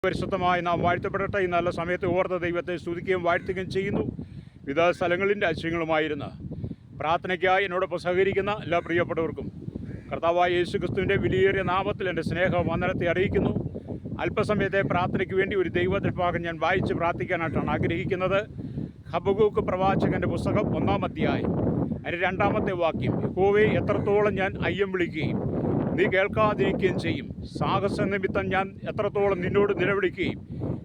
പരിശുദ്ധമായി നാം വാഴ്ത്തപ്പെടട്ടെ. ഈ നല്ല സമയത്ത് ഓർത്ത ദൈവത്തെ സ്തുതിക്കുകയും വാഴ്ത്തുകയും ചെയ്യുന്നു. വിവിധ സ്ഥലങ്ങളിൻ്റെ ആശയങ്ങളുമായിരുന്ന പ്രാർത്ഥനയ്ക്കായി എന്നോടൊപ്പം സഹകരിക്കുന്ന എല്ലാ പ്രിയപ്പെട്ടവർക്കും കർത്താവായ യേശു ക്രിസ്തുവിൻ്റെ വിലയേറിയ നാമത്തിൽ എൻ്റെ സ്നേഹവന്ദനത്തെ അറിയിക്കുന്നു. അല്പസമയത്തെ പ്രാർത്ഥനയ്ക്ക് വേണ്ടി ഒരു ദൈവഭാഗം ഞാൻ വായിച്ച് പ്രാർത്ഥിക്കാനായിട്ടാണ് ആഗ്രഹിക്കുന്നത്. ഹബക്കൂക്ക് പ്രവാചകൻ്റെ പുസ്തകം 1-ാം അധ്യായം അതിൻ്റെ 2-ാമത്തെ വാക്യം. യഹോവേ, എത്രത്തോളം ഞാൻ അയ്യം വിളിക്കുകയും നീ കേൾക്കാതിരിക്കുകയും ചെയ്യും. സാഹസ നിമിത്തം ഞാൻ എത്രത്തോളം നിന്നോട് നിലവിളിക്കുകയും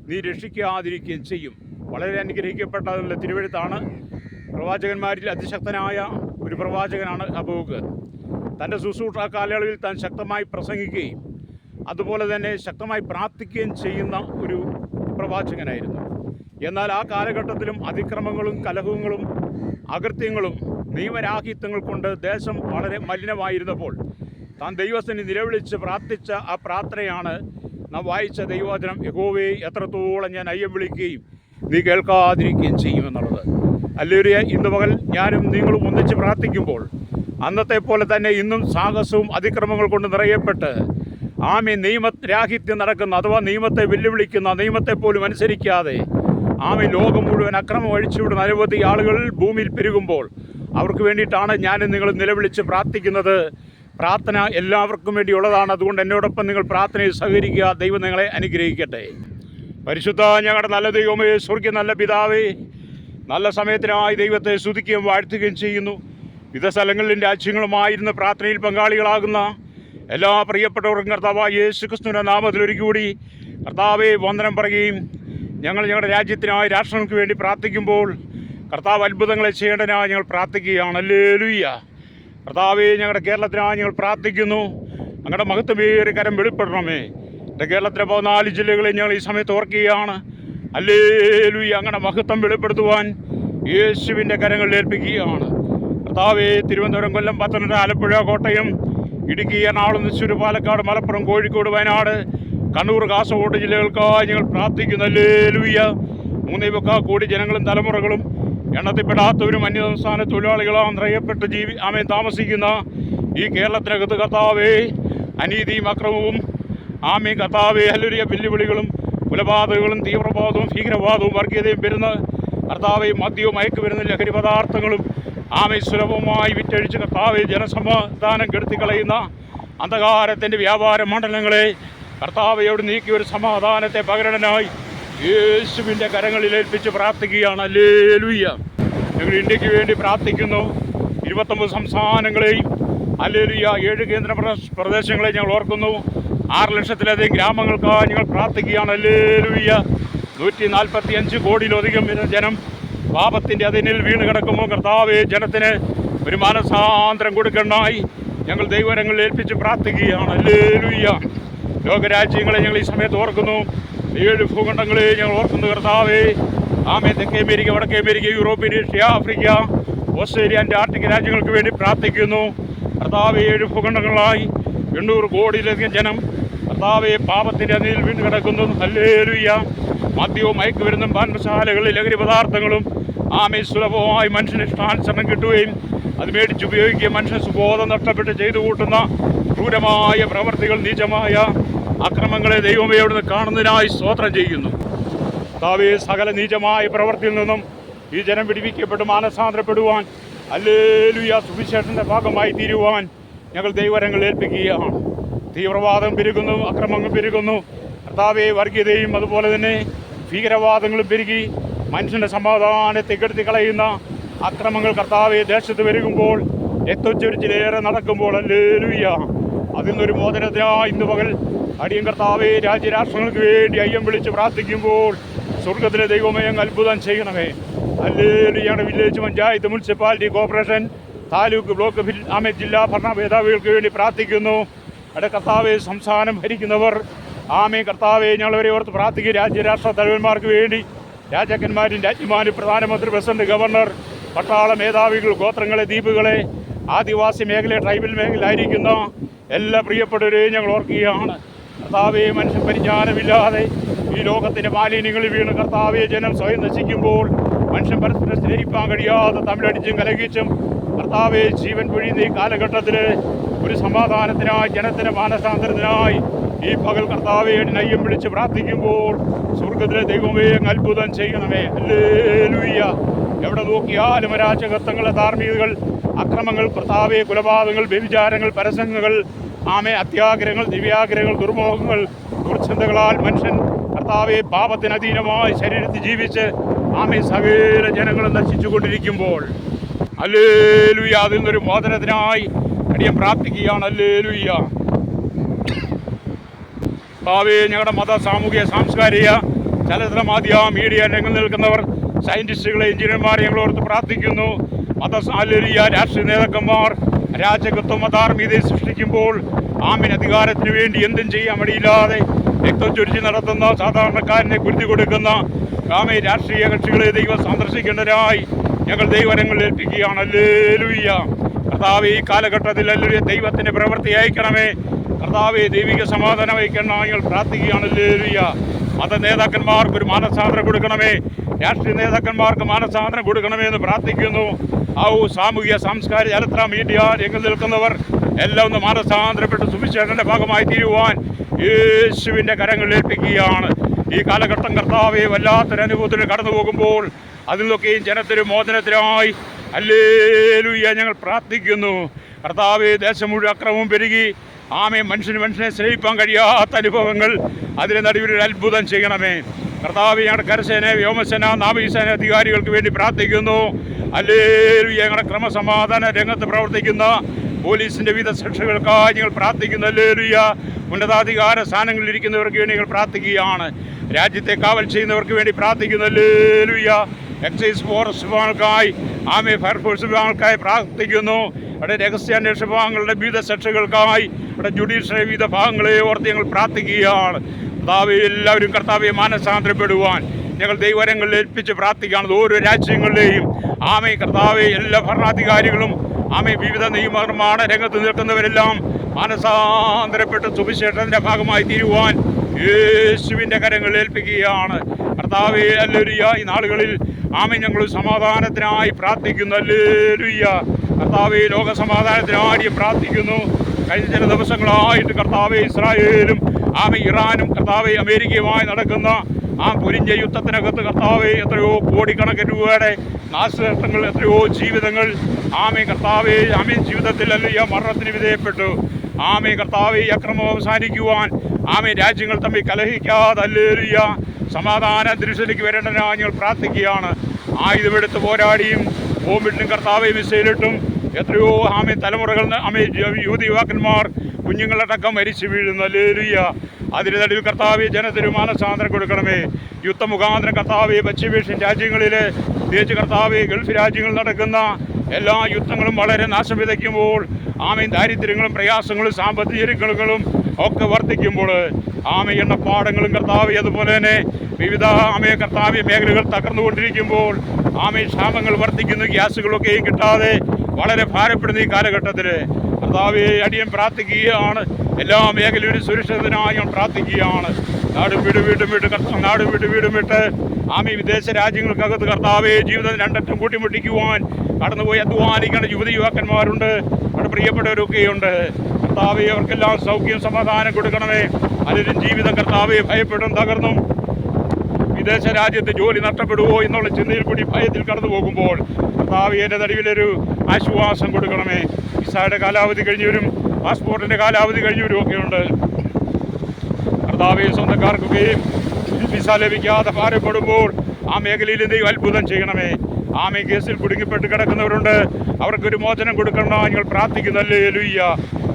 നീ രക്ഷിക്കാതിരിക്കുകയും ചെയ്യും. വളരെ അനുഗ്രഹിക്കപ്പെട്ട തിരുവെഴുത്താണ്. പ്രവാചകന്മാരിൽ അതിശക്തനായ ഒരു പ്രവാചകനാണ് ഹബക്കൂക്ക്. തൻ്റെ ശുശ്രൂഷ കാലയളവിൽ താൻ ശക്തമായി പ്രസംഗിക്കുകയും അതുപോലെ തന്നെ ശക്തമായി പ്രാർത്ഥിക്കുകയും ചെയ്യുന്ന ഒരു പ്രവാചകനായിരുന്നു. എന്നാൽ ആ കാലഘട്ടത്തിലും അതിക്രമങ്ങളും കലഹങ്ങളും അകൃത്യങ്ങളും നിയമരാഹിത്യങ്ങൾ കൊണ്ട് ദേശം വളരെ മലിനമായിരുന്നപ്പോൾ താൻ ദൈവത്തിന് നിലവിളിച്ച് പ്രാർത്ഥിച്ച ആ പ്രാർത്ഥനയാണ് നാം വായിച്ച ദൈവവചനം. യഹോവേ, എത്രത്തോളം ഞാൻ അയ്യം വിളിക്കുകയും നീ കേൾക്കാതിരിക്കുകയും ചെയ്യുമെന്നുള്ളത്. ഹല്ലേലൂയ. ഇന്ന് പകൽ ഞാനും നിങ്ങളും ഒന്നിച്ച് പ്രാർത്ഥിക്കുമ്പോൾ അന്നത്തെ പോലെ തന്നെ ഇന്നും സാഹസവും അതിക്രമങ്ങൾ കൊണ്ട് നിറയപ്പെട്ട് നിയമരാഹിത്യം നടക്കുന്ന, അഥവാ നിയമത്തെ വെല്ലുവിളിക്കുന്ന, നിയമത്തെ പോലും അനുസരിക്കാതെ ലോകം മുഴുവൻ അക്രമം അഴിച്ചുവിടുന്ന അനവധി ആളുകൾ ഭൂമിയിൽ പെരുകുമ്പോൾ അവർക്ക് വേണ്ടിയിട്ടാണ് ഞാനും നിങ്ങൾ നിലവിളിച്ച് പ്രാർത്ഥിക്കുന്നത്. പ്രാർത്ഥന എല്ലാവർക്കും വേണ്ടിയുള്ളതാണ്. അതുകൊണ്ട് എന്നോടൊപ്പം നിങ്ങൾ പ്രാർത്ഥനയിൽ സഹകരിക്കുക. ദൈവം നിങ്ങളെ അനുഗ്രഹിക്കട്ടെ. പരിശുദ്ധ ഞങ്ങളുടെ നല്ല ദൈവമേ, സ്വർഗ്ഗീയ നല്ല പിതാവേ, നല്ല സമയത്തിനായി ദൈവത്തെ സ്തുതിക്കുകയും വാഴ്ത്തുകയും ചെയ്യുന്നു. വിവിധ സ്ഥലങ്ങളിലും രാജ്യങ്ങളുമായിരുന്ന പ്രാർത്ഥനയിൽ പങ്കാളികളാകുന്ന എല്ലാ പ്രിയപ്പെട്ടവർക്കും കർത്താവായ യേശു ക്രിസ്തുവിൻ്റെ നാമത്തിൽ ഒരിക്കൽ കൂടി കർത്താവെ വന്ദനം പറയുകയും ഞങ്ങളുടെ രാജ്യത്തിനായി രാഷ്ട്രങ്ങൾക്ക് വേണ്ടി പ്രാർത്ഥിക്കുമ്പോൾ കർത്താവ് അത്ഭുതങ്ങളെ ചെയ്യേണ്ടതിനായി ഞങ്ങൾ പ്രാർത്ഥിക്കുകയാണ്. ഹല്ലേലൂയ. കർത്താവേ, ഞങ്ങളുടെ കേരളത്തിനായി ഞങ്ങൾ പ്രാർത്ഥിക്കുന്നു. ഞങ്ങളുടെ മഹത്വമേറിയ കരം വെളിപ്പെടണമേ. എൻ്റെ കേരളത്തിലെ 14 ജില്ലകളെ ഞങ്ങൾ ഈ സമയത്ത് ഓർക്കുകയാണ്. ഹല്ലേലൂയ. ഞങ്ങളുടെ മഹത്വം വെളിപ്പെടുത്തുവാൻ യേശുവിൻ്റെ കരങ്ങളിൽ ഏൽപ്പിക്കുകയാണ്. കർത്താവേ, തിരുവനന്തപുരം, കൊല്ലം, പത്തനംതിട്ട, ആലപ്പുഴ, കോട്ടയം, ഇടുക്കി, എറണാകുളം, തൃശ്ശൂർ, പാലക്കാട്, മലപ്പുറം, കോഴിക്കോട്, വയനാട്, കണ്ണൂർ, കാസർഗോഡ് ജില്ലകൾക്കായി ഞങ്ങൾ പ്രാർത്ഥിക്കുന്നു. ഹല്ലേലൂയ. 3.25 കോടി ജനങ്ങളും തലമുറകളും എണ്ണത്തിൽപ്പെടാത്തവരും അന്യസംസ്ഥാന തൊഴിലാളികളാം നിറയപ്പെട്ട് താമസിക്കുന്ന ഈ കേരളത്തിനകത്ത് കർത്താവേ, അനീതിയും അക്രമവും കർത്താവേ, ഹല്ലേലൂയ, വെല്ലുവിളികളും കൊലപാതകങ്ങളും തീവ്രവാദവും ഭീകരവാദവും വർഗീയതയും വരുന്ന കർത്താവെ, മദ്യവും മയക്കുമരുന്ന് ലഹരി പദാർത്ഥങ്ങളും സുലഭമായി വിറ്റഴിച്ച് കർത്താവെ, ജനസമാധാനം കെടുത്തിക്കളയുന്ന അന്ധകാരത്തിൻ്റെ വ്യാപാര മണ്ഡലങ്ങളെ കർത്താവയോട് നീക്കി ഒരു സമാധാനത്തെ പകരണനായി യേശുവിൻ്റെ കരങ്ങളിൽ ഏൽപ്പിച്ച് പ്രാർത്ഥിക്കുകയാണ്. ഹല്ലേലൂയ. ഞങ്ങൾ ഇന്ത്യക്ക് വേണ്ടി പ്രാർത്ഥിക്കുന്നു. 29 സംസ്ഥാനങ്ങളെയും ഹല്ലേലൂയ 7 കേന്ദ്ര പ്രദേശങ്ങളെ ഞങ്ങൾ ഓർക്കുന്നു. 6 ലക്ഷത്തിലധികം ഗ്രാമങ്ങൾക്കായി ഞങ്ങൾ പ്രാർത്ഥിക്കുകയാണ്. ഹല്ലേലൂയ. 145 കോടിയിലധികം ജനം പാപത്തിൻ്റെ അതിനിൽ വീണ് കിടക്കുമ്പോൾ കർത്താവേ, ജനത്തിന് ഒരു മാനസാന്തരം കൊടുക്കണമായി ഞങ്ങൾ ദൈവകരങ്ങളിൽ ഏൽപ്പിച്ച് പ്രാർത്ഥിക്കുകയാണ്. ഹല്ലേലൂയ. ലോകരാജ്യങ്ങളെ ഞങ്ങൾ ഈ സമയത്ത് ഓർക്കുന്നു. 7 ഭൂഖണ്ഡങ്ങളെ ഞങ്ങൾ ഓർക്കുന്നു. കർത്താവേ, തെക്കേ അമേരിക്ക, വടക്കേ America, European, Asia, Africa, Australia, Antarctica രാജ്യങ്ങൾക്ക് വേണ്ടി പ്രാർത്ഥിക്കുന്നു. കർത്താവേ, 7 ഭൂഖണ്ഡങ്ങളായി 800 കോടിയിലധികം ജനം കർത്താവേ, പാപത്തിൻ്റെ അതിൽ വീണ് കിടക്കുന്നു. ഹല്ലേലൂയ. മദ്യവും മയക്കുമരുന്നും പാനശാലകളിൽ ലഹരി പദാർത്ഥങ്ങളും സുലഭമായി മനുഷ്യന് ഇഷ്ടാനുസരണം കിട്ടുകയും അത് മേടിച്ചുപയോഗിക്കുകയും മനുഷ്യൻ സുബോധം നഷ്ടപ്പെട്ട് ചെയ്തു കൂട്ടുന്ന ക്രൂരമായ പ്രവർത്തികൾ, നീചമായ അക്രമങ്ങളെ ദൈവമേ അവിടുന്ന് കാണുന്നതിനായി സ്തോത്രം ചെയ്യുന്നു. കർത്താവേ, സകല നീചമായ പ്രവർത്തിയിൽ നിന്നും ഈ ജനം വിടുവിക്കപ്പെട്ട് മാനസാന്തരപ്പെടുവാൻ, ഹല്ലേലൂയ, സുവിശേഷൻ്റെ ഭാഗമായി തീരുവാൻ ഞങ്ങൾ ദൈവകരങ്ങൾ ഏൽപ്പിക്കുകയാണ്. തീവ്രവാദം പെരുകുന്നു, അക്രമങ്ങൾ പെരുകുന്നു. കർത്താവേ, വർഗീയതയും അതുപോലെ തന്നെ ഭീകരവാദങ്ങളും പെരുകി മനുഷ്യൻ്റെ സമാധാനത്തെ കെടുത്തി കളയുന്ന അക്രമങ്ങൾ കർത്താവേ ദേശത്ത് പെരുകുമ്പോൾ, രക്തച്ചൊരിച്ചിലേറെ നടക്കുമ്പോൾ, ഹല്ലേലൂയ, അതിൽ നിന്നൊരു മോചനത്തിനായി ഇന്ന് പകൽ അടിയൻ കർത്താവേ, രാജ്യരാഷ്ട്രങ്ങൾക്ക് വേണ്ടി അയ്യം വിളിച്ച് പ്രാർത്ഥിക്കുമ്പോൾ സ്വർഗത്തിലെ ദൈവമേ അങ്ങ് അത്ഭുതം ചെയ്യണമേ. Hallelujah. Village, panchayat, municipality, corporation, taluk, block, ജില്ലാ ഭരണ മേധാവികൾക്ക് വേണ്ടി പ്രാർത്ഥിക്കുന്നു. കർത്താവേ, സംസ്ഥാനം ഭരിക്കുന്നവർ കർത്താവേ, ഞങ്ങളവരെ ഓർത്ത് പ്രാർത്ഥിക്കുക. രാജ്യരാഷ്ട്ര തലവന്മാർക്ക് വേണ്ടി രാജാക്കന്മാരും രാജ്യമാരും പ്രധാനമന്ത്രി, പ്രസിഡന്റ്, ഗവർണർ, പട്ടാള മേധാവികൾ, ഗോത്രങ്ങളെ, ദ്വീപുകളെ, ആദിവാസി മേഖല, ട്രൈബൽ മേഖലയിലായിരിക്കുന്ന എല്ലാ പ്രിയപ്പെട്ടവരെയും ഞങ്ങൾ ഓർക്കുകയാണ്. കർത്താവേ, മനുഷ്യൻ പരിജ്ഞാനമില്ലാതെ ഈ ലോകത്തിൻ്റെ മാലിന്യങ്ങളിൽ വീണ് കർത്താവേ, ജനം സ്വയം നശിക്കുമ്പോൾ മനുഷ്യൻ പരസ്പരം സ്നേഹിപ്പാൻ കഴിയാതെ തമ്മിലടിച്ചും കലഹിച്ചും കർത്താവേ, ജീവൻ പൊഴിയുന്ന ഈ കാലഘട്ടത്തിൽ ഒരു സമാധാനത്തിനായി, ജനത്തിന് മാനസാന്തരത്തിനായി ഈ പകൽ കർത്താവെ നയ്യം വിളിച്ച് പ്രാർത്ഥിക്കുമ്പോൾ സ്വർഗത്തിലെ ദൈവമേ അങ്ങ് അത്ഭുതം ചെയ്യണമേ. ഹല്ലേലൂയ. എവിടെ നോക്കിയാലും അരാജകത്വങ്ങൾ, ധാർമ്മികതകൾ, അക്രമങ്ങൾ, കർത്താവെ കുലപാതകങ്ങൾ, വ്യഭിചാരങ്ങൾ, പരസംഗങ്ങൾ, ആമേ അത്യാഗ്രഹങ്ങൾ, ദിവ്യാഗ്രഹങ്ങൾ, ദുർമോഹങ്ങൾ, ദുർചിന്തകളാൽ മനുഷ്യൻ കർത്താവെ പാപത്തിന് അധീനമായി ശരീരത്തിൽ ജീവിച്ച് ആമേ സകല ജനങ്ങളും നശിച്ചു കൊണ്ടിരിക്കുമ്പോൾ ഹല്ലേലൂയ അതിൽ നിന്നൊരു മോചനത്തിനായി അടിയൻ പ്രാർത്ഥിക്കുകയാണ്. ഹല്ലേലൂയ. കർത്താവേ ഞങ്ങളുടെ മത, സാമൂഹിക, സാംസ്കാരിക, ചലച്ചിത്ര, മാധ്യമ, മീഡിയ രംഗത്ത് നിൽക്കുന്നവർ, സയൻറ്റിസ്റ്റുകളെ, എഞ്ചിനീയർമാരെ ഞങ്ങളോർത്ത് പ്രാർത്ഥിക്കുന്നു. ഹല്ലേലൂയ. രാഷ്ട്രീയ നേതാക്കന്മാർ അരാജകത്വം, അധാർമ്മികതയെ സൃഷ്ടിക്കുമ്പോൾ ആമീൻ അധികാരത്തിന് വേണ്ടി എന്തും ചെയ്യാൻ മടിയില്ലാതെ രക്തം ചൊരിച്ച് നടത്തുന്ന സാധാരണക്കാരനെ കുരുതി കൊടുക്കുന്ന ആമേ രാഷ്ട്രീയ കക്ഷികളെ ദൈവം സന്ദർശിക്കേണ്ടതിനായി ഞങ്ങൾ ദൈവരങ്ങളിൽ ഏൽപ്പിക്കുകയാണ്. ഹല്ലേലൂയ. കർത്താവേ ഈ കാലഘട്ടത്തിൽ ഹല്ലേലൂയ ദൈവത്തിൻ്റെ പ്രവൃത്തി അയക്കണമേ. കർത്താവേ ദൈവിക സമാധാനം അയക്കണം ഞങ്ങൾ പ്രാർത്ഥിക്കുകയാണ്. ഹല്ലേലൂയ. മത നേതാക്കന്മാർക്ക് ഒരു മാനസാന്തരം കൊടുക്കണമേ. രാഷ്ട്രീയ നേതാക്കന്മാർക്ക് മാനസാന്തരം കൊടുക്കണമേ എന്ന് പ്രാർത്ഥിക്കുന്നു. സാമൂഹിക, സാംസ്കാരിക, ചലച്ചിത്ര, മീഡിയ രംഗത്ത് നിൽക്കുന്നവർ എല്ലാം ഒന്ന് മാനസാന്തരപ്പെട്ട് സുവിശേഷന്റെ ഭാഗമായി തീരുവാൻ യേശുവിൻ്റെ കരങ്ങളിൽ ഏൽപ്പിക്കുകയാണ്. ഈ കാലഘട്ടം കർത്താവെ വല്ലാത്തൊരു അനുഭവത്തിൽ കടന്നു പോകുമ്പോൾ അതിൽ നിന്നൊക്കെയും ജനത്തിന് മോചനത്തിനായി ഹല്ലേലൂയ ഞങ്ങൾ പ്രാർത്ഥിക്കുന്നു. കർത്താവെ ദേശം മുഴുവൻ അക്രമവും പെരുകി ആമേ മനുഷ്യനെ സ്നേഹിപ്പാൻ കഴിയാത്ത അനുഭവങ്ങൾ അതിന് നടുവിൽ ഒരു അത്ഭുതം ചെയ്യണമേ. കർത്താവെ ഞങ്ങളുടെ കരസേന, വ്യോമസേന, നാവികസേന അധികാരികൾക്ക് വേണ്ടി പ്രാർത്ഥിക്കുന്നു. ഹല്ലേലൂയ. ഞങ്ങളുടെ ക്രമസമാധാന രംഗത്ത് പ്രവർത്തിക്കുന്ന പോലീസിൻ്റെ വിവിധ ശിക്ഷകൾക്കായി ഞങ്ങൾ പ്രാർത്ഥിക്കുന്നു. ഹല്ലേലൂയ. ഉന്നതാധികാര സ്ഥാനങ്ങളിൽ ഇരിക്കുന്നവർക്ക് വേണ്ടി ഞങ്ങൾ പ്രാർത്ഥിക്കുകയാണ്. രാജ്യത്തെ കാവൽ ചെയ്യുന്നവർക്ക് വേണ്ടി പ്രാർത്ഥിക്കുന്നു. ഹല്ലേലൂയ. എക്സൈസ് ഫോറസ്റ്റ് വിഭാഗങ്ങൾക്കായി ആമേ ഫയർഫോഴ്സ് വിഭാഗങ്ങൾക്കായി പ്രാർത്ഥിക്കുന്നു. അവിടെ രഹസ്യാന്വേഷണ വിഭാഗങ്ങളുടെ വിവിധ സെക്ഷനുകൾക്കായി അവിടെ ജുഡീഷ്യറി വിവിധ ഭാഗങ്ങളെ ഓർത്ത് ഞങ്ങൾ പ്രാർത്ഥിക്കുകയാണ്. കർത്താവെ എല്ലാവരും കർത്താവെ മാനസാന്തരപ്പെടുവാൻ ഞങ്ങൾ ദൈവരങ്ങളിൽ ഏൽപ്പിച്ച് പ്രാർത്ഥിക്കുകയാണ്. ഓരോ രാജ്യങ്ങളിലെയും ആമേ കർത്താവെ എല്ലാ ഭരണാധികാരികളും ആമേ വിവിധ നിയമനിർമ്മാണ രംഗത്ത് നിൽക്കുന്നവരെല്ലാം മാനസാന്തരപ്പെട്ട് സുവിശേഷത്തിൻ്റെ ഭാഗമായി തീരുവാൻ യേശുവിൻ്റെ കരങ്ങളിൽ ഏൽപ്പിക്കുകയാണ്. കർത്താവെ ഹല്ലേലൂയ. ഈ നാളുകളിൽ ആമേ ഞങ്ങൾ സമാധാനത്തിനായി പ്രാർത്ഥിക്കുന്നു. ഹല്ലേലൂയ. കർത്താവെ ലോക സമാധാനത്തിനായി പ്രാർത്ഥിക്കുന്നു. കഴിഞ്ഞ ചില ദിവസങ്ങളായിട്ട് കർത്താവെ ഇസ്രായേലും ആമേ ഇറാനും കർത്താവെ അമേരിക്കയുമായി നടക്കുന്ന ആ പൊരിഞ്ഞ യുദ്ധത്തിനകത്ത് കർത്താവെ എത്രയോ കോടിക്കണക്കിന് രൂപയുടെ നാശനഷ്ടങ്ങൾ, എത്രയോ ജീവിതങ്ങൾ ആമേ കർത്താവെ ആമേ ജീവിതത്തിൽ ഹല്ലേലൂയ മരണത്തിന് വിധേയപ്പെട്ടു. ആമേ കർത്താവെ ഈ അക്രമം അവസാനിക്കുവാൻ ആമേ രാജ്യങ്ങൾ തമ്മിൽ കലഹിക്കാതെ ഹല്ലേലൂയ സമാധാന അന്തരീക്ഷത്തിലേക്ക് വരേണ്ടതിനായി ഞങ്ങൾ പ്രാർത്ഥിക്കുകയാണ്. ആയുധമെടുത്ത് പോരാടിയും ബോംബിട്ടും കർത്താവെ മിസൈലിട്ടും എത്രയോ ആമേ തലമുറകൾ ആമേ യുവതിയുവാക്കന്മാർ കുഞ്ഞുങ്ങളടക്കം മരിച്ചു വീഴുന്നു. ഹല്ലേലൂയ. അതിന് നടുവിൽ കർത്താവെ ജനത്തിന് മാനസാന്തരം കൊടുക്കണമേ. യുദ്ധമുഖാന്തരം കർത്താവെ പശ്ചിമേഷ്യൻ രാജ്യങ്ങളിൽ, പ്രത്യേകിച്ച് കർത്താവെ ഗൾഫ് രാജ്യങ്ങളിൽ നടക്കുന്ന എല്ലാ യുദ്ധങ്ങളും വളരെ നാശം വിതയ്ക്കുമ്പോൾ ആമേൻ ദാരിദ്ര്യങ്ങളും പ്രയാസങ്ങളും സാമ്പത്തിക ഞെരുക്കങ്ങളും ഒക്കെ വർദ്ധിക്കുമ്പോൾ ആമേ എണ്ണപ്പാടങ്ങളും കർത്താവെ അതുപോലെ തന്നെ വിവിധ ആമേ കർത്താവെ മേഖലകൾ തകർന്നുകൊണ്ടിരിക്കുമ്പോൾ ആമേ ക്ഷാമങ്ങൾ വർദ്ധിക്കുന്നു. ഗ്യാസുകളൊക്കെയും കിട്ടാതെ വളരെ ഭാരപ്പെടുന്ന ഈ കാലഘട്ടത്തിൽ കർത്താവെ അടിയൻ പ്രാർത്ഥിക്കുകയാണ്. എല്ലാ മേഖലയിലും സുരക്ഷിതനായി പ്രാർത്ഥിക്കുകയാണ്. നാടും വീടും വിട്ട് ആമേ വിദേശ രാജ്യങ്ങൾക്കകത്ത് കർത്താവെ ജീവിതം രണ്ടറ്റം കൂട്ടിമുട്ടിക്കുവാൻ കടന്നുപോയി അധ്വാനിക്കേണ്ട യുവതിയുവാക്കന്മാരുണ്ട്. അവിടെ പ്രിയപ്പെട്ടവരൊക്കെയുണ്ട്. കർത്താവെ അവർക്കെല്ലാം സൗഖ്യം സമാധാനം കൊടുക്കണമേ. പലരും ജീവിതം കർത്താവെ ഭയപ്പെടും തകർന്നും വിദേശ രാജ്യത്ത് ജോലി നഷ്ടപ്പെടുവോ എന്നുള്ള ചിന്തയിൽ കൂടി ഭയത്തിൽ കടന്നു പോകുമ്പോൾ കർത്താവെ എൻ്റെ നടുവിലൊരു ആശ്വാസം കൊടുക്കണമേ. വിസയുടെ കാലാവധി കഴിഞ്ഞവരും പാസ്പോർട്ടിൻ്റെ കാലാവധി കഴിഞ്ഞവരും ഒക്കെയുണ്ട്. കർത്താവെ സ്വന്തക്കാർക്കൊക്കെയും വിസ ലഭിക്കാതെ ഭാരപ്പെടുമ്പോൾ ആ മേഖലയിൽ എന്തെങ്കിലും അത്ഭുതം ചെയ്യണമേ. ആമേ കേസിൽ കുടുങ്ങിപ്പെട്ട് കിടക്കുന്നവരുണ്ട്. അവർക്കൊരു മോചനം കൊടുക്കണം ഞങ്ങൾ പ്രാർത്ഥിക്കുന്നു. ഹല്ലേലൂയ.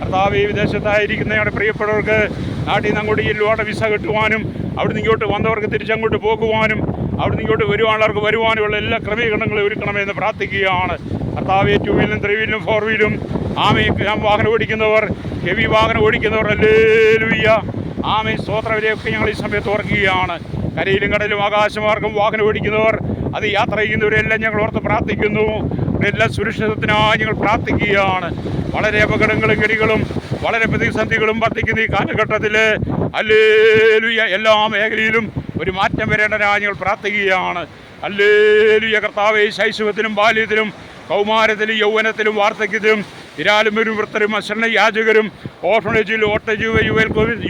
കർത്താവെ വിദേശത്തായിരിക്കുന്ന ഞങ്ങളുടെ പ്രിയപ്പെട്ടവർക്ക് നാട്ടിൽ നിന്ന് അങ്ങോട്ട് ചെല്ലുവാടെ വിസ കിട്ടുവാനും അവിടുന്ന് ഇങ്ങോട്ട് വന്നവർക്ക് തിരിച്ചങ്ങോട്ട് പോകുവാനും അവിടുന്ന് ഇങ്ങോട്ട് വരുവാനുള്ളവർക്ക് വരുവാനുമുള്ള എല്ലാ ക്രമീകരണങ്ങളും ഒരുക്കണമെന്ന് പ്രാർത്ഥിക്കുകയാണ്. കർത്താവെ 2 വീലും 3 വീലും 4 വീലും ആമേ വാഹനം ഓടിക്കുന്നവർ, ഹെവി വാഹനം ഓടിക്കുന്നവർ ഹല്ലേലൂയ ആമേ സ്തോത്രവരെയൊക്കെ ഞങ്ങൾ ഈ സമയത്ത് ഓർക്കുകയാണ്. കരയിലും കടലും ആകാശമാർഗം വാഹനം ഓടിക്കുന്നവർ, അത് യാത്ര ചെയ്യുന്നവരെല്ലാം ഞങ്ങൾ ഓർത്ത് പ്രാർത്ഥിക്കുന്നു. എല്ലാ സുരക്ഷിതത്തിനായി ഞങ്ങൾ പ്രാർത്ഥിക്കുകയാണ്. വളരെ അപകടങ്ങളും ഗതികളും വളരെ പ്രതിസന്ധികളും വർദ്ധിക്കുന്ന ഈ കാലഘട്ടത്തിൽ ഹല്ലേലൂയ എല്ലാ മേഖലയിലും ഒരു മാറ്റം വരേണ്ടതിനായി ഞങ്ങൾ പ്രാർത്ഥിക്കുകയാണ്. ഹല്ലേലൂയ. കർത്താവേ ശൈശവത്തിലും ബാല്യത്തിലും കൗമാരത്തിലും യൗവനത്തിലും വാർദ്ധക്യത്തിലും നിരാലംബരും വൃത്തരും അശരണ യാചകരും ഓർഫണേജിൽ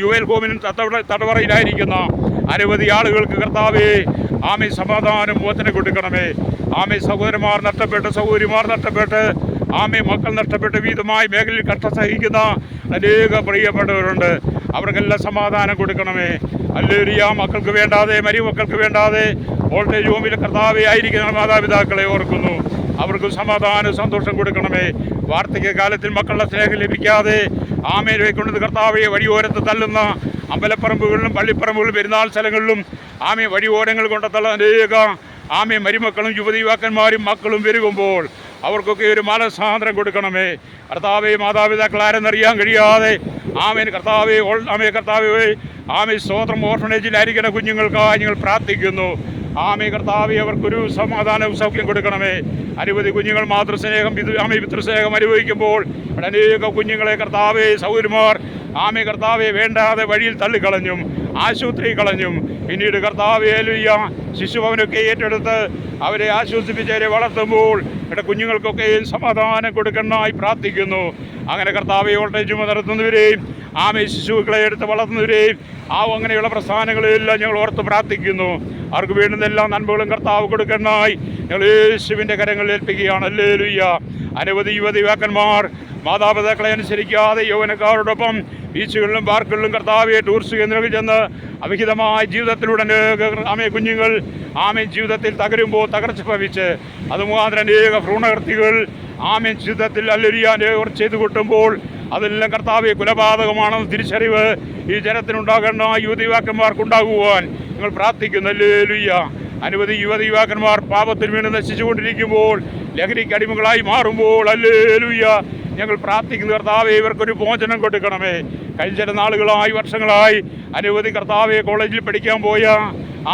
യുവൽ ഹോമിനും തടവറയിലായിരിക്കുന്ന അനവധി ആളുകൾക്ക് കർത്താവേ ആമേ സമാധാനം മോചനം കൊടുക്കണമേ. ആമേ സഹോദരന്മാർ നഷ്ടപ്പെട്ട് സഹോദരിമാർ നഷ്ടപ്പെട്ട് ആമേ മക്കൾ നഷ്ടപ്പെട്ട് വീതമായി മേഖലയിൽ കഷ്ടം സഹിക്കുന്ന അനേക പ്രിയപ്പെട്ടവരുണ്ട്. അവർക്കെല്ലാം സമാധാനം കൊടുക്കണമേ. ഹല്ലേലൂയ. മക്കൾക്ക് വേണ്ടാതെ മരുമക്കൾക്ക് വേണ്ടാതെ വോൾട്ടേജ് ഹോമിൽ കർത്താവേ ആയിരിക്കുന്ന മാതാപിതാക്കളെ ഓർക്കുന്നു. അവർക്ക് സമാധാനം സന്തോഷം കൊടുക്കണമേ. വാർദ്ധക്യകാലത്തിൽ മക്കളുടെ സ്നേഹം ലഭിക്കാതെ ആമേനെ കൊണ്ട് കർത്താവെ വഴിയോരത്ത് തള്ളുന്ന അമ്പലപ്പറമ്പുകളിലും പള്ളിപ്പറമ്പുകളിലും പെരുന്നാൾ സ്ഥലങ്ങളിലും ആമേ വഴിയോരങ്ങൾ കൊണ്ടെത്തുള്ള അനേക ആമേ മരുമക്കളും യുവതീവാക്കന്മാരും മക്കളും വരുമ്പോൾ അവർക്കൊക്കെ ഒരു മാനസാന്തരം കൊടുക്കണമേ. കർത്താവെ മാതാപിതാക്കൾ ആരെന്നറിയാൻ കഴിയാതെ ആമേൻ കർത്താവെ കർത്താവെ ആമേ സ്തോത്രം ഓർഫണേജിലായിരിക്കുന്ന കുഞ്ഞുങ്ങൾക്കായി ഞങ്ങൾ പ്രാർത്ഥിക്കുന്നു. ആമേ കർത്താവെ അവർക്കൊരു സമാധാനവും സൗഖ്യം കൊടുക്കണമേ. അനവധി കുഞ്ഞുങ്ങൾ മാതൃസ്നേഹം ആമേ പിതൃസ്നേഹം അനുഭവിക്കുമ്പോൾ അനേക കുഞ്ഞുങ്ങളെ കർത്താവെ സൗകര്യമാർ ആമേ കർത്താവെ വേണ്ടാതെ വഴിയിൽ തള്ളിക്കളഞ്ഞും ആശുപത്രി കളഞ്ഞും പിന്നീട് കർത്താവെ ഹല്ലേലൂയ ശിശുഭവനൊക്കെ ഏറ്റെടുത്ത് അവരെ ആശ്വസിപ്പിച്ചവരെ വളർത്തുമ്പോൾ ഇവിടെ കുഞ്ഞുങ്ങൾക്കൊക്കെ സമാധാനം കൊടുക്കണമെന്നായി പ്രാർത്ഥിക്കുന്നു. അങ്ങനെ കർത്താവെ വോൾട്ടേജ് നടത്തുന്നവരെയും ആമേ ശിശുക്കളെ എടുത്ത് വളർത്തുന്നവരെയും അങ്ങനെയുള്ള പ്രസ്ഥാനങ്ങളെല്ലാം ഞങ്ങൾ ഓർത്ത് പ്രാർത്ഥിക്കുന്നു. അവർക്ക് വേണ്ടുന്ന എല്ലാ നന്മകളും കർത്താവ് കൊടുക്കണമെന്നായി ഞങ്ങൾ യേശുവിൻ്റെ കരങ്ങളിൽ ഏൽപ്പിക്കുകയാണ്. ഹല്ലേലൂയ. അനവധി യുവതീവാക്കന്മാർ മാതാപിതാക്കളെ അനുസരിക്കാതെ യൗവനക്കാരോടൊപ്പം ബീച്ചുകളിലും പാർക്കുകളിലും കർത്താവെ ടൂറിസ്റ്റ് കേന്ദ്രങ്ങളിൽ ചെന്ന് അവിഹിതമായ ജീവിതത്തിലൂടെ ആമേ കുഞ്ഞുങ്ങൾ ആമേ ജീവിതത്തിൽ തകരുമ്പോൾ തകർച്ച ഭവിച്ച് അതുമാത്രം അനേക ഭ്രൂണകർത്തികൾ ആമേ ജീവിതത്തിൽ അല്ലരിയാൻ ചെയ്തു കൂട്ടുമ്പോൾ അതെല്ലാം കർത്താവെ കൊലപാതകമാണെന്ന് തിരിച്ചറിവ് ഈ ജനത്തിനുണ്ടാകേണ്ട യുവതീവാക്കന്മാർക്കുണ്ടാകുവാൻ ഞങ്ങൾ പ്രാർത്ഥിക്കുന്നു. ഹല്ലേലൂയ. അനവധി യുവതീവാക്കന്മാർ പാപത്തിന് വീണ് നശിച്ചുകൊണ്ടിരിക്കുമ്പോൾ ലഹരിക്ക് അടിമകളായി മാറുമ്പോൾ ഹല്ലേലൂയ ഞങ്ങൾ പ്രാർത്ഥിക്കുന്നു. കർത്താവെ ഇവർക്കൊരു മോചനം കൊടുക്കണമേ. കഴിഞ്ഞ ചില നാളുകളായി വർഷങ്ങളായി അനവധി കർത്താവെ കോളേജിൽ പഠിക്കാൻ പോയ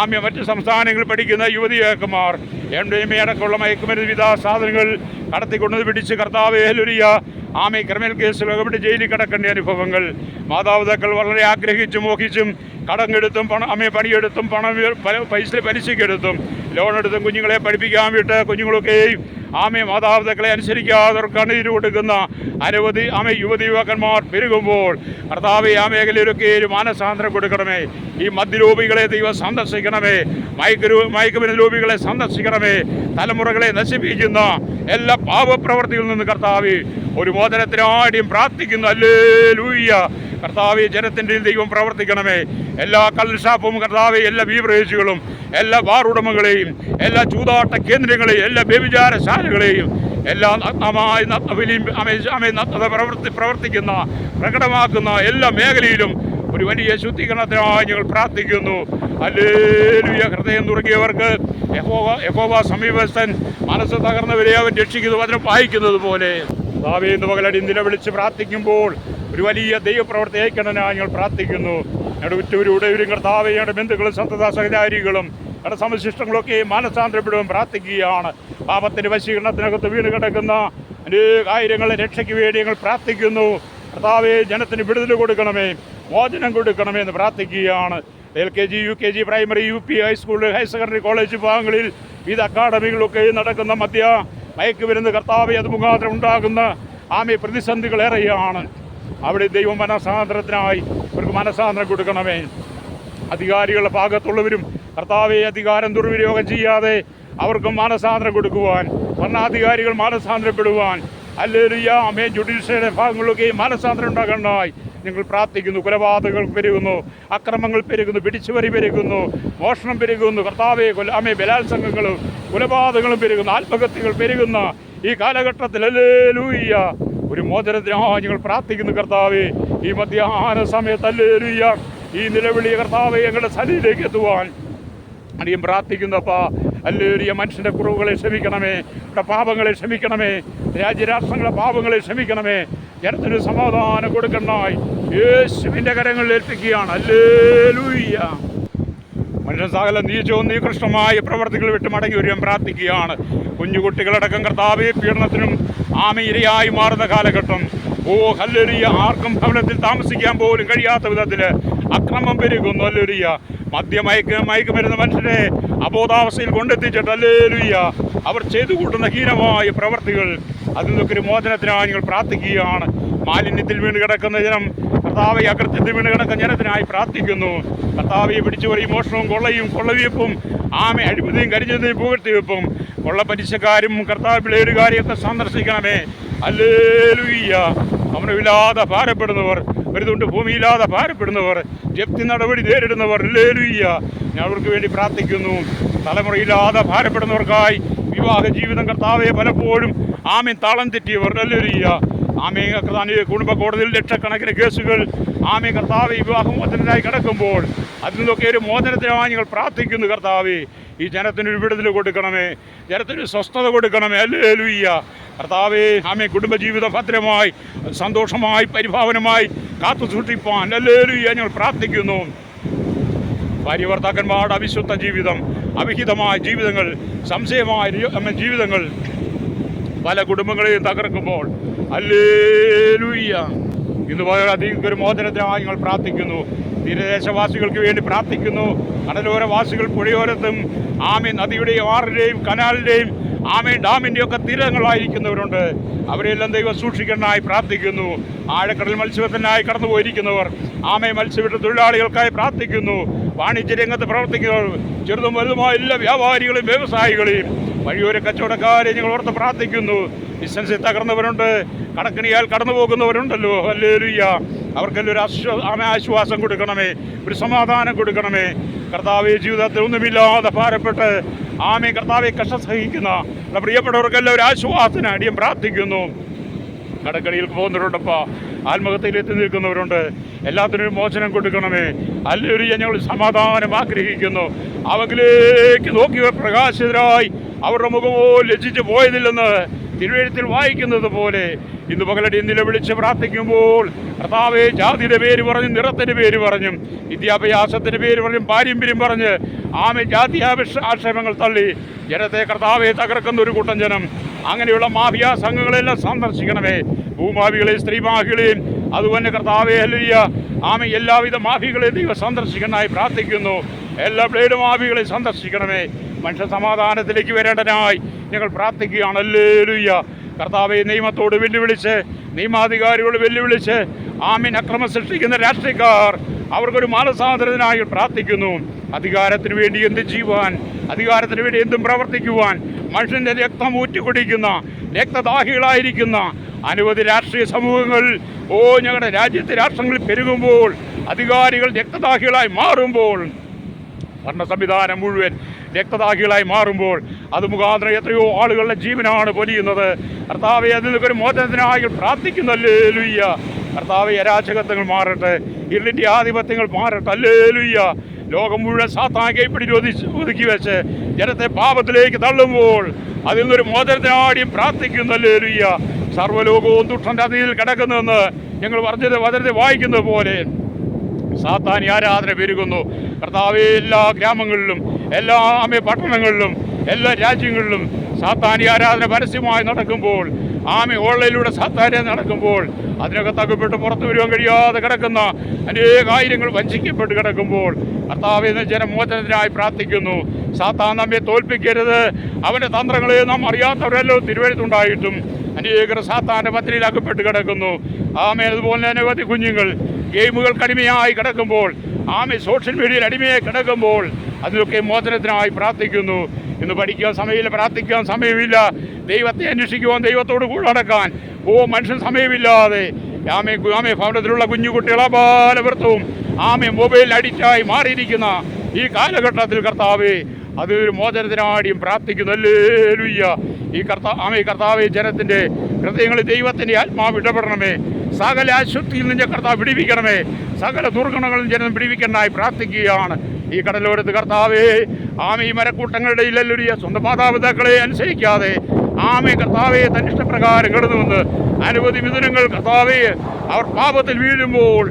ആമ്യ മറ്റ് സംസ്ഥാനങ്ങളിൽ പഠിക്കുന്ന യുവതിയാക്കന്മാർ MDMA അടക്കമുള്ള മയക്കുമരുന്ന് വിധ സാധനങ്ങൾ കടത്തിക്കൊണ്ടത് പിടിച്ച് കർത്താവെ ഹല്ലേലൂയ ആമേ ക്രിമിനൽ കേസുകൾ അവിടെ ജയിലിൽ കിടക്കേണ്ട അനുഭവങ്ങൾ മാതാപിതാക്കൾ വളരെ ആഗ്രഹിച്ചും മോഹിച്ചും കടമെടുത്തും പണിയെടുത്തും പൈസ പലിശക്കെടുത്തും ലോണെടുത്തും കുഞ്ഞുങ്ങളെ പഠിപ്പിക്കാൻ വിട്ട് കുഞ്ഞുങ്ങളൊക്കെയും ആമേ മാതാപിതാക്കളെ അനുസരിക്കാതെ കണ്ണീര് കൊടുക്കുന്ന അനവധി യുവതീവാക്കന്മാർ പെരുകുമ്പോൾ കർത്താവെ ആ മേഖലയിലൊക്കെ ഒരു മാനസാന്തരം കൊടുക്കണമേ. ഈ മദ്യലോപികളെ ദൈവം സന്ദർശിക്കണമേ. മയക്കുമരുന്ന് ലോപികളെ സന്ദർശിക്കണമേ. തലമുറകളെ നശിപ്പിക്കുന്ന എല്ലാ പാപപ്രവർത്തികളിൽ നിന്ന് കർത്താവെ ഒരു മോചനത്തിനാടിയും പ്രാർത്ഥിക്കുന്നു. ഹല്ലേലൂയ. കർത്താവെ ജനത്തിൻ്റെ ദൈവം പ്രവർത്തിക്കണമേ. എല്ലാ കള്ളുഷാപ്പും കർത്താവെ എല്ലാ ബീവറേജുകളും എല്ലാ ബാർ ഉടമകളെയും എല്ലാ ചൂതാട്ട കേന്ദ്രങ്ങളെയും എല്ലാ വ്യഭിചാരശാലകളെയും എല്ലാ പ്രവർത്തിക്കുന്ന പ്രകടമാക്കുന്ന എല്ലാ മേഖലയിലും ഒരു വലിയ ശുദ്ധീകരണത്തിനായി ഞങ്ങൾ പ്രാർത്ഥിക്കുന്നു. ഹല്ലേലൂയ. ഹൃദയം തുറങ്ങിയവർക്ക് യഹോവ സമീപസ്ഥൻ, മനസ്സ് തകർന്നവരെ അവൻ രക്ഷിക്കുന്നു വചനം വായിക്കുന്നത് പോലെ കർത്താവേ ഇന്ന് പകലടി നിലവിളിച്ച് പ്രാർത്ഥിക്കുമ്പോൾ ഒരു വലിയ ദൈവപ്രവർത്തി അയക്കണമെന്നായി ഞങ്ങൾ പ്രാർത്ഥിക്കുന്നു. ഞങ്ങളുടെ ഉറ്റവരും കർത്താവേ ഞങ്ങളുടെ ബന്ധുക്കളും സന്തത സഹചാരികളും ഞങ്ങളുടെ സമശിഷ്ടങ്ങളൊക്കെ മാനസാന്തരപ്പെടുവാൻ പ്രാർത്ഥിക്കുകയാണ്. പാപത്തിൻ്റെ വശീകരണത്തിനകത്ത് വീണ് കിടക്കുന്ന അനേകായിരങ്ങളെ രക്ഷയ്ക്ക് വേണ്ടി ഞങ്ങൾ പ്രാർത്ഥിക്കുന്നു. കർത്താവേ ജനത്തിന് വിടുതൽ കൊടുക്കണമേ, മോചനം കൊടുക്കണമേ എന്ന് പ്രാർത്ഥിക്കുകയാണ്. LKG UKG primary UP high school higher secondary college വിഭാഗങ്ങളിൽ വിവിധ അക്കാഡമികളിലൊക്കെ നടക്കുന്ന മയക്കുമരുന്ന് കർത്താവെ അത് മുഖാന്തരം ഉണ്ടാകുന്ന ആമേ പ്രതിസന്ധികളേറെയാണ്. അവിടെ ദൈവം മനസാന്തരത്തിനായി ഇവർക്ക് മനസാന്തരം കൊടുക്കണമേ. അധികാരികളുടെ ഭാഗത്തുള്ളവരും കർത്താവെ അധികാരം ദുർവിനിയോഗം ചെയ്യാതെ അവർക്കും മാനസാന്തരം കൊടുക്കുവാൻ, ഭരണാധികാരികൾ മാനസാന്തരപ്പെടുവാൻ ഹല്ലേലൂയ ആമേ ജുഡീഷ്യറിയുടെ ഭാഗങ്ങളിലൊക്കെ മാനസാന്തരം ഉണ്ടാകേണ്ടതായി ഞങ്ങൾ പ്രാർത്ഥിക്കുന്നു. കൊലപാതകങ്ങൾ പെരുകുന്നു, അക്രമങ്ങൾ പെരുകുന്നു, പിടിച്ചുപറി പെരുകുന്നു, മോഷണം പെരുകുന്നു. കർത്താവെ ബലാത്സംഗങ്ങളും കൊലപാതകങ്ങളും പെരുകുന്നു, ആത്മഹത്യകൾ പെരുകുന്ന ഈ കാലഘട്ടത്തിൽ ഹല്ലേലൂയ ഒരു മോചനത്തിനായി ഞങ്ങൾ പ്രാർത്ഥിക്കുന്നു. കർത്താവെ ഈ മധ്യാഹ്ന സമയത്ത് ഹല്ലേലൂയ ഈ നിലവിളി കർത്താവെ ഞങ്ങളുടെ സന്നിധിയിലേക്ക് എത്തുവാൻ അടിയും പ്രാർത്ഥിക്കുന്നപ്പാ. ഹല്ലേലൂയ മനുഷ്യൻ്റെ കുറവുകളെ ക്ഷമിക്കണമേ, ഇവിടെ പാപങ്ങളെ ക്ഷമിക്കണമേ, രാജ്യരാഷ്ട്രങ്ങളുടെ പാപങ്ങളെ ക്ഷമിക്കണമേ. ജനത്തിന് സമാധാനം കൊടുക്കണമായി യേശുവിൻ്റെ കരങ്ങളിൽ ഏൽപ്പിക്കുകയാണ്. ഹല്ലേലൂയ. മനുഷ്യൻ സകല നീചവും നീകൃഷ്ടമായ പ്രവർത്തികൾ വിട്ട് മടങ്ങി വരാൻ പ്രാർത്ഥിക്കുകയാണ്. കുഞ്ഞുകുട്ടികളടക്കം കർത്താവെ പീഡനത്തിനും ഇരയായി മാറുന്ന കാലഘട്ടം. ഹല്ലേലൂയ. ആർക്കും ഭവനത്തിൽ താമസിക്കാൻ പോലും കഴിയാത്ത വിധത്തിൽ അക്രമം പെരുകുന്നു. ഹല്ലേലൂയ. മയക്കുമരുന്ന് മനുഷ്യരെ അബോധാവസ്ഥയിൽ കൊണ്ടെത്തിച്ചിട്ട് ഹല്ലേലൂയ അവർ ചെയ്തു കൂട്ടുന്ന ഹീനമായ പ്രവർത്തികൾ അതിൽ നിന്നൊക്കെ ഒരു മോചനത്തിനായി ഞങ്ങൾ പ്രാർത്ഥിക്കുകയാണ്. മാലിന്യത്തിൽ വീണ് കിടക്കുന്ന ജനം കർത്താവെ, അകൃത്യത്തിൽ വീണ് കിടക്കുന്ന ജനത്തിനായി പ്രാർത്ഥിക്കുന്നു. കർത്താവെ, പിടിച്ചുപറി മോഷണവും കൊള്ളവെപ്പും അഴിമതിയും കരിഞ്ഞതിയും പുകഴ്ത്തിവെപ്പും കൊള്ളപ്പലിശക്കാരും കർത്താവ് പിള്ളേരുകാരെയൊക്കെ സന്ദർശിക്കണമേ. ഹല്ലേലൂയ. ഭവനമില്ലാതെ ഭാരപ്പെടുന്നവർ, ഒരുതുണ്ട് ഭൂമിയില്ലാതെ ഭാരപ്പെടുന്നവർ, ജപ്തി നടപടി നേരിടുന്നവർ, ഹല്ലേലൂയ, ഞാൻ അവർക്ക് വേണ്ടി പ്രാർത്ഥിക്കുന്നു. തലമുറയില്ലാതെ ഭാരപ്പെടുന്നവർക്കായി വിവാഹ ജീവിതം കർത്താവെ പലപ്പോഴും താളം തെറ്റിയവർ, ഹല്ലേലൂയ, കർത്താവ് കുടുംബ കോടതിയിൽ ലക്ഷക്കണക്കിന് കേസുകൾ കർത്താവ് വിവാഹമോചനത്തിനായി കിടക്കുമ്പോൾ അതിൽ നിന്നൊക്കെ ഒരു മോചനത്തിനായി ഞങ്ങൾ പ്രാർത്ഥിക്കുന്നു. കർത്താവെ, ഈ ജനത്തിനൊരു വിടുതൽ കൊടുക്കണമേ, ജനത്തിനൊരു സ്വസ്ഥത കൊടുക്കണമേ. ഹല്ലേലൂയ. കർത്താവെ, കുടുംബജീവിതം ഭദ്രമായി സന്തോഷമായി പരിഭാവനമായി കാത്തു സൂക്ഷിപ്പാൻ, ഹല്ലേലൂയ, ഞങ്ങൾ പ്രാർത്ഥിക്കുന്നു. ഭാര്യ ഭർത്താക്കന്മാരുടെ അവിശുദ്ധ ജീവിതം, അവിഹിതമായ ജീവിതങ്ങൾ, സംശയമായ ജീവിതങ്ങൾ പല കുടുംബങ്ങളെയും തകർക്കുമ്പോൾ, ഹല്ലേലൂയ, ഇന്ന് അധികം ഒരു മോചനത്തിനായി ഞങ്ങൾ പ്രാർത്ഥിക്കുന്നു. തീരദേശവാസികൾക്ക് വേണ്ടി പ്രാർത്ഥിക്കുന്നു. കടലോരവാസികൾ പുഴയോരത്തും നദിയുടെയും ആറിൻ്റെയും കനാലിൻ്റെയും ഡാമിൻ്റെയൊക്കെ തീരങ്ങളായിരിക്കുന്നവരുണ്ട്. അവരെല്ലാം ദൈവം സൂക്ഷിക്കാനായി പ്രാർത്ഥിക്കുന്നു. ആഴക്കടൽ മത്സ്യബന്ധനായി കടന്നു പോയിരിക്കുന്നവർ, മത്സ്യബന്ധ തൊഴിലാളികൾക്കായി പ്രാർത്ഥിക്കുന്നു. വാണിജ്യ രംഗത്ത് പ്രവർത്തിക്കുന്നവർ, ചെറുതും വലുതുമായ എല്ലാ വ്യാപാരികളെയും വ്യവസായികളെയും വഴിയോര കച്ചവടക്കാരെ ഞങ്ങൾ ഓർത്ത് പ്രാർത്ഥിക്കുന്നു. ബിസിനസ്സിൽ തകർന്നവരുണ്ട്, കടക്കണിയാൽ കടന്നു പോകുന്നവരുണ്ടല്ലോ, ഹല്ലേലൂയ, അവർക്കെല്ലാം ഒരു ആശ്വാസം കൊടുക്കണമേ, ഒരു സമാധാനം കൊടുക്കണമേ. കർത്താവെ, ജീവിതത്തിൽ ഒന്നുമില്ലാതെ ഭാരപ്പെട്ട് കർത്താവെ കഷ്ടം സഹിക്കുന്ന പ്രിയപ്പെട്ടവർക്കെല്ലാം ഒരു ആശ്വാസത്തിന് അടിയം പ്രാർത്ഥിക്കുന്നു. കടക്കണിയിൽ പോകുന്നവരുണ്ടപ്പാ, ആത്മഹത്യയിലെത്തി നിൽക്കുന്നവരുണ്ട്, എല്ലാത്തിനും മോചനം കൊടുക്കണമേ. ഹല്ലേലൂയ, ഞങ്ങൾ സമാധാനം ആഗ്രഹിക്കുന്നു. അവങ്കിലേക്ക് നോക്കിയവർ പ്രകാശിതരായി അവരുടെ മുഖമോ ലജ്ജിച്ച് പോയതില്ലെന്ന് തിരുവെഴുത്തിൽ വായിക്കുന്നത് പോലെ ഇന്ന് പകലടി നിലവിളിച്ച് പ്രാർത്ഥിക്കുമ്പോൾ കർത്താവെ, ജാതിയുടെ പേര് പറഞ്ഞും നിറത്തിൻ്റെ പേര് പറഞ്ഞും വിദ്യാഭ്യാസത്തിൻ്റെ പേര് പറഞ്ഞും പാരമ്പര്യം പറഞ്ഞ് ജാതി ആക്ഷേപങ്ങൾ തള്ളി ജനത്തെ കർത്താവെ തകർക്കുന്ന ഒരു കൂട്ടം ജനം, അങ്ങനെയുള്ള മാഫിയ സംഘങ്ങളെല്ലാം സന്ദർശിക്കണമേ. ഭൂമാഫികളെയും സ്ത്രീമാഫികളെയും അതുപോലെ കർത്താവെ, ഹല്ലേലൂയ, എല്ലാവിധ മാഫികളെയും ദൈവം സന്ദർശിക്കാനായി പ്രാർത്ഥിക്കുന്നു. എല്ലാ ബ്ലേഡ് മാഫികളെയും സന്ദർശിക്കണമേ. മനുഷ്യ സമാധാനത്തിലേക്ക് വരേണ്ടനായി ഞങ്ങൾ പ്രാർത്ഥിക്കുകയാണ്. ഹല്ലേലൂയ. കർത്താവെ, നിയമത്തോട് വെല്ലുവിളിച്ച്, നിയമാധികാരികളോട് വെല്ലുവിളിച്ച് അക്രമം സൃഷ്ടിക്കുന്ന രാഷ്ട്രീയക്കാർ അവർക്കൊരു മാനസാന്തരത്തിനായി പ്രാർത്ഥിക്കുന്നു. അധികാരത്തിന് വേണ്ടി എന്ത് ചെയ്യുവാൻ, അധികാരത്തിന് വേണ്ടി എന്തും പ്രവർത്തിക്കുവാൻ മനുഷ്യൻ്റെ രക്തം ഊറ്റിക്കുടിക്കുന്ന രക്തദാഹികളായിരിക്കുന്ന അനവധി രാഷ്ട്രീയ സമൂഹങ്ങൾ ഞങ്ങളുടെ രാജ്യത്തെ രാഷ്ട്രങ്ങളിൽ പെരുകുമ്പോൾ, അധികാരികൾ രക്തദാഹികളായി മാറുമ്പോൾ, ഭരണ സംവിധാനം മുഴുവൻ രക്തദാഹികളായി മാറുമ്പോൾ അത് മുഖാന്തരം എത്രയോ ആളുകളുടെ ജീവനാണ് പൊലിയുന്നത്. കർത്താവെ, അതിൽ നിന്നൊരു മോചനത്തിനായി പ്രാർത്ഥിക്കുന്നു. ഹല്ലേലൂയ. കർത്താവെ, അരാജകത്വങ്ങൾ മാറട്ടെ, ഇരുളിൻ്റെ ആധിപത്യങ്ങൾ മാറട്ടെ. ഹല്ലേലൂയ. ലോകം മുഴുവൻ സാത്താൻ കൈപ്പിടി ഒതുക്കി വെച്ച് ജനത്തെ പാപത്തിലേക്ക് തള്ളുമ്പോൾ അതിൽ നിന്നൊരു മോചനത്തിനാടിയും പ്രാർത്ഥിക്കുന്നു. ഹല്ലേലൂയ. സർവ്വലോകവും ദുഷ്ടൻ്റെ അതിൽ കിടക്കുന്നുവെന്ന് ഞങ്ങൾ വചനത്തെ വായിക്കുന്നത് പോലെ സാത്താനി ആരാധന പെരുകുന്നു. കർത്താവെ, എല്ലാ ഗ്രാമങ്ങളിലും എല്ലാ പട്ടണങ്ങളിലും എല്ലാ രാജ്യങ്ങളിലും സാത്താനി ആരാധന പരസ്യമായി നടക്കുമ്പോൾ, ഓൺലൈനിലൂടെ സാത്താനെ നടക്കുമ്പോൾ അതിനൊക്കെ തകപ്പെട്ട് പുറത്തു വരുവാൻ കഴിയാതെ കിടക്കുന്ന അനേകായിരങ്ങൾ വഞ്ചിക്കപ്പെട്ട് കിടക്കുമ്പോൾ കർത്താവെ, ജനമോചനത്തിനായി പ്രാർത്ഥിക്കുന്നു. സാത്താൻ നമ്മെ തോൽപ്പിക്കരുത്, അവൻ്റെ തന്ത്രങ്ങളെ നാം അറിയാത്തവരല്ലോ തിരുവഴുത്തുണ്ടായിട്ടും അനേകർ സാത്താൻ്റെ പത്രിയിൽ അകപ്പെട്ട് കിടക്കുന്നു. അതുപോലെ അനവധി കുഞ്ഞുങ്ങൾ ഗെയിമുകൾക്ക് അടിമയായി കിടക്കുമ്പോൾ, സോഷ്യൽ മീഡിയയിൽ അടിമയായി കിടക്കുമ്പോൾ അതിലൊക്കെ മോചനത്തിനായി പ്രാർത്ഥിക്കുന്നു. ഇന്ന് പഠിക്കാൻ സമയമില്ല, പ്രാർത്ഥിക്കാൻ സമയമില്ല, ദൈവത്തെ അന്വേഷിക്കുവാൻ, ദൈവത്തോട് കൂടെ നടക്കാൻ മനുഷ്യൻ സമയമില്ലാതെ ഭവനത്തിലുള്ള കുഞ്ഞുകുട്ടികളെ ബാലവൃത്തവും മൊബൈൽ അഡിക്റ്റായി മാറിയിരിക്കുന്ന ഈ കാലഘട്ടത്തിൽ കർത്താവെ, അതൊരു മോചനത്തിനാടിയും പ്രാർത്ഥിക്കുന്നു. ഹല്ലേലൂയ. കർത്താവെ, ജനത്തിൻ്റെ ഹൃദയങ്ങളിൽ ദൈവത്തിൻ്റെ ആത്മാവ് ഇടപെടണമേ. സകല അശുദ്ധിയിൽ നിന്ന് കർത്താവ് വിടിവിക്കണമേ. സകല ദുർഗുണങ്ങളിൽ ജനം വിടിവിക്കാനായി പ്രാർത്ഥിക്കുകയാണ്. ഈ കടലോരത്ത് കർത്താവേ, ഈ മരക്കൂട്ടങ്ങളുടെ ഇല്ലല്ലുരിയ സ്വന്തം മാതാപിതാക്കളെ അനുസരിക്കാതെ കർത്താവെ തന്നിഷ്ടപ്രകാരം കിടന്നുവന്ന് അനവധി മിഥുനങ്ങൾ കർത്താവെ അവർ പാപത്തിൽ വീഴുമ്പോൾ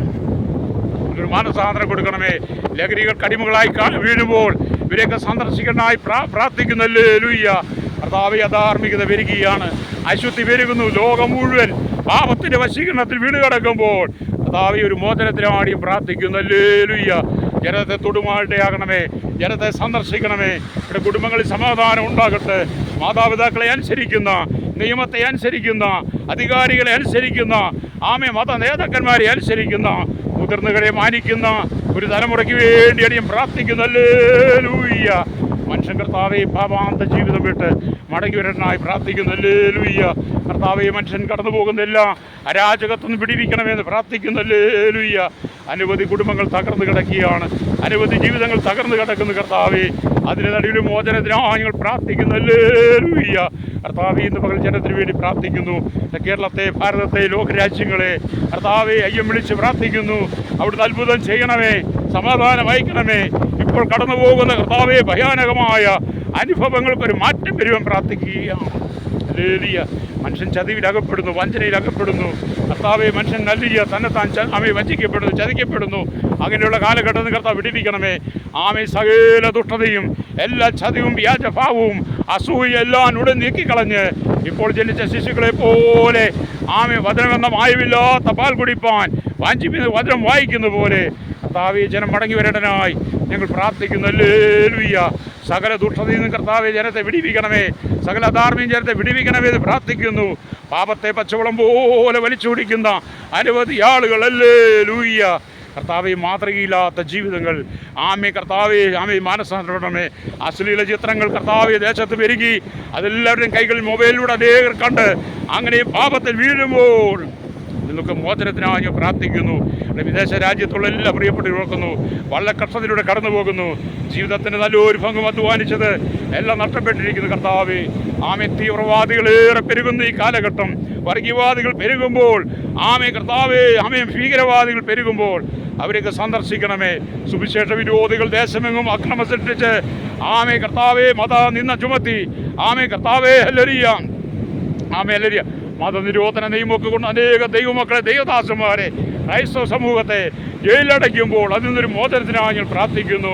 ഒരു മാനസാന്തരം കൊടുക്കണമേ. ലഹരികൾക്ക് അടിമകളായി വീഴുമ്പോൾ ഇവരെയൊക്കെ സന്ദർശിക്കാനായി പ്രാർത്ഥിക്കുന്ന. ഹല്ലേലൂയ. കർത്താവെ, അധാർമികത പെരുകയാണ്, അശുദ്ധി പെരുകുന്നു, ലോകം മുഴുവൻ പാപത്തിൻ്റെ വശീകരണത്തിൽ വീണ് കിടക്കുമ്പോൾ കർത്താവെ, ഒരു മോചനത്തിനാടിയും പ്രാർത്ഥിക്കുന്നു. ഹല്ലേലൂയ. ജനത്തെ തൊടുമായിട്ടയാകണമേ. ജനത്തെ സന്ദർശിക്കണമേ. ഇവിടെ കുടുംബങ്ങളിൽ സമാധാനം ഉണ്ടാകട്ടെ. മാതാപിതാക്കളെ അനുസരിക്കുന്ന, നിയമത്തെ അനുസരിക്കുന്ന, അധികാരികളെ അനുസരിക്കുന്ന, മത നേതാക്കന്മാരെ അനുസരിക്കുന്ന, മുതിർന്നവരെ മാനിക്കുന്ന ഒരു തലമുറയ്ക്ക് വേണ്ടി അടിയും പ്രാർത്ഥിക്കുന്നു. ഹല്ലേലൂയ. മനുഷ്യൻ കർത്താവെ പാപാന്ത ജീവിതം വിട്ട് മടങ്ങി വരാനായി പ്രാർത്ഥിക്കുന്നു. ഹല്ലേലൂയ. കർത്താവെ മനുഷ്യൻ കടന്നു പോകുന്ന എല്ലാ അരാജകത്വം പിടിവിക്കണമെന്ന് പ്രാർത്ഥിക്കുന്നു. ഹല്ലേലൂയ. അനവധി കുടുംബങ്ങൾ തകർന്നു കിടക്കുകയാണ്. അനവധി ജീവിതങ്ങൾ തകർന്നു കിടക്കുന്നു. കർത്താവെ അതിന് നടുവിൽ മോചനത്തിനായി ഞങ്ങൾ പ്രാർത്ഥിക്കുന്നു. ഹല്ലേലൂയ. കർത്താവെ ഇന്ന് പകൽ ജനത്തിന് വേണ്ടി പ്രാർത്ഥിക്കുന്നു. കേരളത്തെ, ഭാരതത്തെ, ലോകരാജ്യങ്ങളെ കർത്താവെ അയ്യം വിളിച്ച് പ്രാർത്ഥിക്കുന്നു. അവിടുന്ന് അത്ഭുതം ചെയ്യണമേ, സമാധാനം അയക്കണമേ. ഇപ്പോൾ കടന്നു പോകുന്ന കർത്താവെ ഭയാനകമായ അനുഭവങ്ങൾക്കൊരു മാറ്റം വരുവാൻ പ്രാർത്ഥിക്കുകയാണ്. ഹല്ലേലൂയ. മനുഷ്യൻ ചതിവിലകപ്പെടുന്നു, വഞ്ചനയിലകപ്പെടുന്നു. കർത്താവെ മനുഷ്യൻ നൽകിയ തന്നെത്താൻ വഞ്ചിക്കപ്പെടുന്നു, ചതിക്കപ്പെടുന്നു. അങ്ങനെയുള്ള കാലഘട്ടത്തിൽ കർത്താവ് വിടിപ്പിക്കണമേ. സകല ദുഷ്ടതയും, എല്ലാ ചതിവും, വ്യാജഭാവവും, അസൂയ എല്ലാം ഉടൻ നീക്കിക്കളഞ്ഞ് ഇപ്പോൾ ജനിച്ച ശിശുക്കളെ പോലെ വചനമെന്ന മായമില്ലാത്ത പാൽ കുടിപ്പാൻ വചനം വായിക്കുന്ന പോലെ കർത്താവെ ജനം മടങ്ങി വരേണ്ടനായി ഞങ്ങൾ പ്രാർത്ഥിക്കുന്നു. ഹല്ലേലൂയ. സകല ദുഷ്ടതയിൽ നിന്ന് കർത്താവെ ജനത്തെ വിടിവിക്കണമേ. സകല ധാർമ്മിക ജനത്തെ വിടിവിക്കണമേ എന്ന് പ്രാർത്ഥിക്കുന്നു. പാപത്തെ പച്ചവെള്ളം പോലെ വലിച്ചു കുടിക്കുന്ന അനവധി ആളുകൾ, ഹല്ലേലൂയ. കർത്താവെ മാതൃകയില്ലാത്ത ജീവിതങ്ങൾ, കർത്താവെ മാനസാന്തരപ്പെടണമേ. അശ്ലീല ചിത്രങ്ങൾ കർത്താവെ ദേശത്ത് പെരുകി അതെല്ലാവരുടെയും കൈകളിൽ മൊബൈലിലൂടെ അനേകർ കണ്ട് അങ്ങനെ പാപത്തിൽ വീഴുമ്പോൾ നിന്നൊക്കെ മോചനത്തിനായി പ്രാർത്ഥിക്കുന്നു. വിദേശ രാജ്യത്തുള്ള എല്ലാ പ്രിയപ്പെട്ടവർക്കുന്നു വള്ളക്കഷ്ടത്തിലൂടെ കടന്നു പോകുന്നു. ജീവിതത്തിന് നല്ലൊരു പങ്കും അധ്വാനിച്ചത് എല്ലാം നഷ്ടപ്പെട്ടിരിക്കുന്നു. കർത്താവെ തീവ്രവാദികളേറെ പെരുകുന്ന ഈ കാലഘട്ടം, വർഗീയവാദികൾ പെരുകുമ്പോൾ കർത്താവെ ഭീകരവാദികൾ പെരുകുമ്പോൾ അവരെയൊക്കെ സന്ദർശിക്കണമേ. സുവിശേഷ വിരോധികൾ ദേശമെങ്ങും അക്രമം സൃഷ്ടിച്ച് കർത്താവെ മത നിന്ന ചുമത്തി കർത്താവെ ഹല്ലേലൂയ ഹല്ലേലൂയ മതനിരോധന നിയമമൊക്കെ കൊണ്ട് അനേക ദൈവമക്കളെ, ദൈവദാസന്മാരെ, ക്രൈസ്തവ സമൂഹത്തെ ജയിലടയ്ക്കുമ്പോൾ അതിൽ നിന്നൊരു മോചനത്തിനായി ഞങ്ങൾ പ്രാർത്ഥിക്കുന്നു.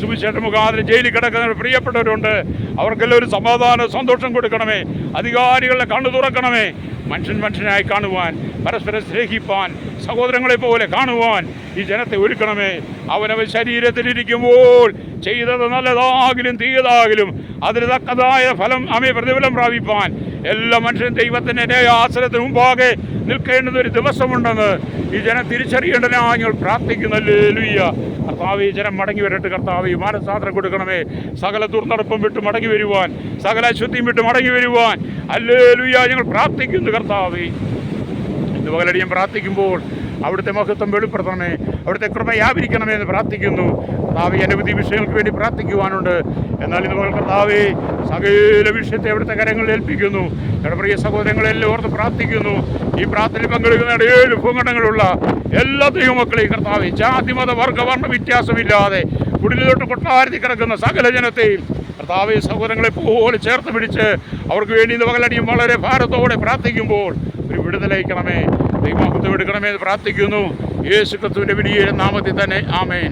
സുവിശേഷ മുഖാന്തരം ജയിലിൽ കിടക്കുന്ന പ്രിയപ്പെട്ടവരുണ്ട്. അവർക്കെല്ലാം ഒരു സമാധാനം, സന്തോഷം കൊടുക്കണമേ. അധികാരികളെ കണ്ണു തുറക്കണമേ. മനുഷ്യനായി കാണുവാൻ, പരസ്പരം സ്നേഹിപ്പാൻ, സഹോദരങ്ങളെ പോലെ കാണുവാൻ ഈ ജനത്തെ ഒരുക്കണമേ. അവനവൻ ശരീരത്തിലിരിക്കുമ്പോൾ ചെയ്തത് നല്ലതാകിലും തീയതാകിലും അതിന് തക്കതായ ഫലം പ്രതിഫലം പ്രാപിപ്പാൻ എല്ലാ മനുഷ്യനും ദൈവത്തിൻ്റെ ആശ്രയത്തിന് മുമ്പാകെ നിൽക്കേണ്ടുന്ന ഒരു ദിവസമുണ്ടെന്ന് ഈ ജനം തിരിച്ചറിയേണ്ടതിനായി ഞങ്ങൾ പ്രാർത്ഥിക്കുന്നു. ഹല്ലേലൂയ. കർത്താവേ ജനം മടങ്ങി വരട്ടെ. കർത്താവേ മാനസാന്തരം കൊടുക്കണമേ. സകല ദുർനടപ്പും വിട്ട് മടങ്ങി വരുവാൻ, സകല അശുദ്ധിയും വിട്ട് മടങ്ങി വരുവാൻ ഹല്ലേലൂയ ഞങ്ങൾ പ്രാർത്ഥിക്കുന്നു. കർത്താവേ ഇന്ന് പകലടിയും പ്രാർത്ഥിക്കുമ്പോൾ അവിടുത്തെ മഹത്വം വെളിപ്പെടുത്തണമേ, അവിടുത്തെ കൃപ വ്യാപരിക്കണമേ എന്ന് പ്രാർത്ഥിക്കുന്നു. കർത്താവേ അനവധി വിഷയങ്ങൾക്ക് വേണ്ടി പ്രാർത്ഥിക്കുവാനുണ്ട്. എന്നാൽ ഇന്ന് പകൽ കർത്താവേ സകല വിഷയത്തെ അവിടുത്തെ കരങ്ങളിൽ ഏൽപ്പിക്കുന്നു. ഞങ്ങളുടെ പ്രിയ സഹോദരങ്ങളെല്ലാം ഓർത്ത് പ്രാർത്ഥിക്കുന്നു. ഈ പ്രാർത്ഥനയിൽ പങ്കെടുക്കുന്ന 7 ഭൂഖണ്ഡങ്ങളുള്ള എല്ലാ ദൈവമക്കളെയും കർത്താവേ ജാതി മത വർഗ വർണ്ണ വ്യത്യാസമില്ലാതെ കുടിലോട്ട് കൊട്ടാരത്തിൽ കിടക്കുന്ന സകല ജനത്തെയും കർത്താവേ സഹോദരങ്ങളെ പോലെ ചേർത്ത് പിടിച്ച് അവർക്ക് വേണ്ടി ഇന്ന് പകലടിയും വളരെ ഭാരത്തോടെ പ്രാർത്ഥിക്കുമ്പോൾ ഒരു വിടുതലയിക്കണമേ, ദൈവമഹത്വം എടുക്കണമേ എന്ന് പ്രാർത്ഥിക്കുന്നു. യേശു ക്രിസ്തുവിൻ്റെ വലിയ നാമത്തിൽ തന്നെ ആമേൻ.